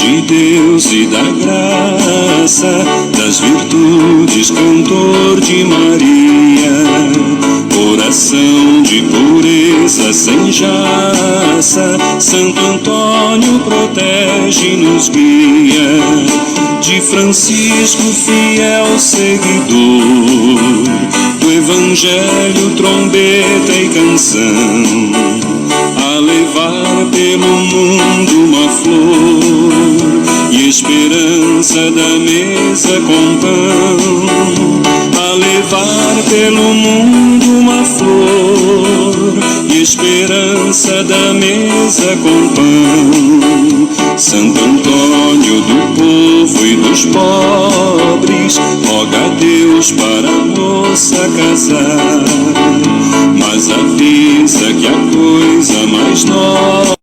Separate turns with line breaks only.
de Deus e da graça, das virtudes, cantor de Maria, coração de pureza sem jaça, Santo Antônio protege e nos guia, de Francisco fiel seguidor, do Evangelho trombeta e canção, a levar pelo mundo uma flor e esperança da mesa com pão, a levar pelo mundo uma flor e esperança da mesa com pão. Santo Antônio do povo e dos pobres, roga a Deus para a moça casar, mas avisa que a coisa mais nova